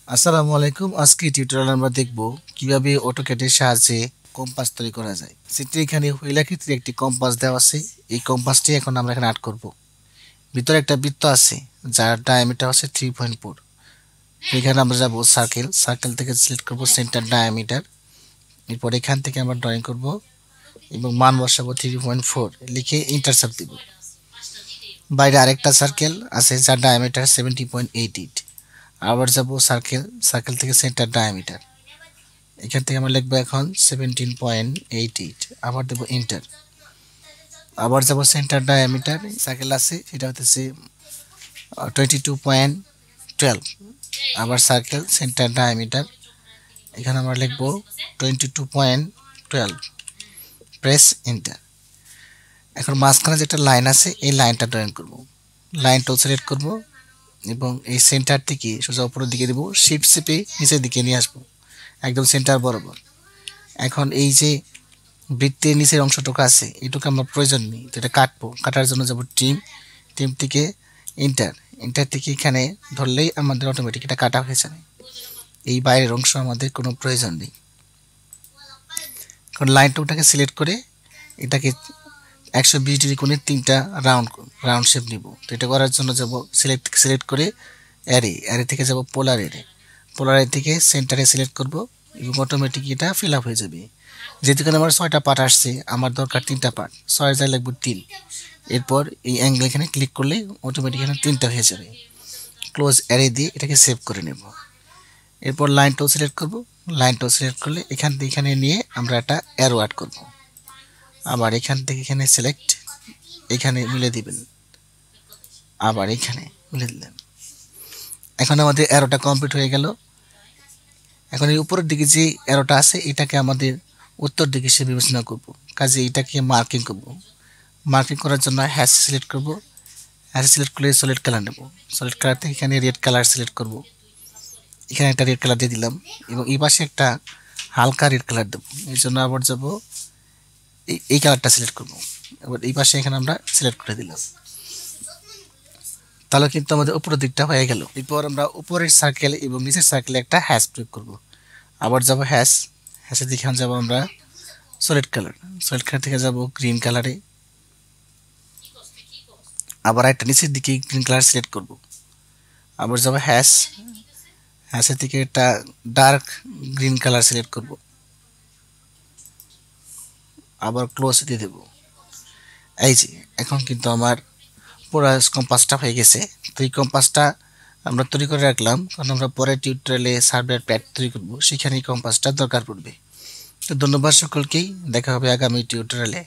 আসসালামু আলাইকুম। আজকে টিউটোরিয়াল আমরা দেখব কিভাবে অটোক্যাডের সাহায্যে কম্পাস তৈরি করা যায়। সেটি এখানে হুইলাকৃতির একটি কম্পাস দেওয়া আছে। এই কম্পাসটি এখন আমরা এখানে আর্ট করব। ভিতরে একটা বৃত্ত আছে যার ডায়ামিটার হচ্ছে 3.4। এখানে আমরা যাব সার্কেল থেকে সিলেক্ট করব সেন্টার ডায়ামিটার। এরপর এখান থেকে আমরা ড্রয়িং করব এবং মান বসাবো 3.4 লিখে এন্টার চাপ দিব। বাইরে আরেকটা সার্কেল আছে যার ডায়ামিটার 70.88। আবার যাব সার্কেল থেকে সেন্টার ডায়ামিটার। এখান থেকে আমরা লিখবো এখন 17.88। আবার দেবো এন্টার। আবার যাব সেন্টার ডায়ামিটার সার্কেল আছে সেটা হচ্ছে 22.12। আবার সার্কেল সেন্টার ডায়ামিটার এখানে আমরা লিখবো 22.12। Press enter. এখন মাঝখানে যেটা লাইন আছে এই লাইনটা ড্রয়িং করব। লাইনটাও সিলেক্ট করব এবং এই সেন্টার থেকে সোজা উপরের দিকে দেবো, শিফট চেপে নিচের দিকে নিয়ে আসবো একদম সেন্টার বরাবর। এখন এই যে বৃত্তের নিচের অংশটুকু আছে এটুকু আমার প্রয়োজন নেই, তো এটা কাটবো। কাটার জন্য যাব টিম থেকে এন্টার থেকে এখানে ধরলেই আমাদের অটোমেটিক এটা কাটা হয়ে যাবে। এই বাইরের অংশ আমাদের কোনো প্রয়োজন নেই। এখন লাইনটাকে সিলেক্ট করে এটাকে 120 ডিগ্রি কোণে তিনটা রাউন্ড শেপ নিব। তো এটা করার জন্য যাব সিলেক্ট করে অ্যারে থেকে যাব পোলার এরে থেকে সেন্টারে সিলেক্ট করব এবং অটোমেটিক এটা ফিল আপ হয়ে যাবে। যেহেতু আমার 6টা পার্ট আসছে, আমার দরকার 3টা পার্ট, 6 জায়গায় লাগবে 3। এরপর এই অ্যাঙ্গেল এখানে ক্লিক করলে অটোমেটিক এখানে 3টা হয়ে যাবে। ক্লোজ অ্যারে দিয়ে এটাকে সেভ করে নেব। এরপর লাইনটাও সিলেক্ট করব। লাইনটাও সিলেক্ট করলে এখান থেকে এখানে নিয়ে আমরা একটা অ্যারো অ্যাড করব। আবার এখান থেকে এখানে সিলেক্ট, এখানে মিলে দিবেন, আবার এখানে মিলে দিলেন। এখন আমাদের অ্যারোটা কমপ্লিট হয়ে গেল। এখন এই উপরের দিকে যে অ্যারোটা আছে এটাকে আমাদের উত্তর দিকে সে বিবেচনা করব, কাজে এটাকে মার্কিং করব। মার্কিং করার জন্য হ্যাশ সিলেক্ট করব। হ্যাশ সিলেক্ট করলে সলিড কালার নেব। সলিড কালার থেকে এখানে রেড কালার সিলেক্ট করব। এখানে একটা রেড কালার দিয়ে দিলাম এবং এই পাশে একটা হালকা রেড কালার দেবো। এই জন্য আবার যাব এই কালারটা সিলেক্ট করব। এবার এই পাশে এখানে আমরা সিলেক্ট করে দিলাম। তাহলে কিন্তু আমাদের উপরের দিকটা হয়ে গেল। এরপর আমরা উপরের সার্কেল এবং নিচের সার্কেলে একটা হ্যাশ প্রয়োগ করব। আবার যাব হ্যাশের দিকে যাব আমরা সলিড কালার থেকে যাব গ্রিন কালারে। আবার একটা নিচের দিকে গ্রিন কালার সিলেক্ট করব। আবার যাব হ্যাশের দিকে একটা ডার্ক গ্রিন কালার সিলেক্ট করব। আবার ক্লোজ দিয়ে দেব। এই যে এখন কিন্তু আমার পুরো কম্পাসটা হয়ে গেছে। তো এই কম্পাসটা আমরা তৈরি করে রাখলাম, কারণ আমরা পরের টিউটোরিয়ালে সার্ভেয়ার প্যাড তৈরি করব, সেখানে এই কম্পাসটা দরকার পড়বে। তো ধন্যবাদ সকলকেই, দেখা হবে আগামী টিউটোরিয়ালে।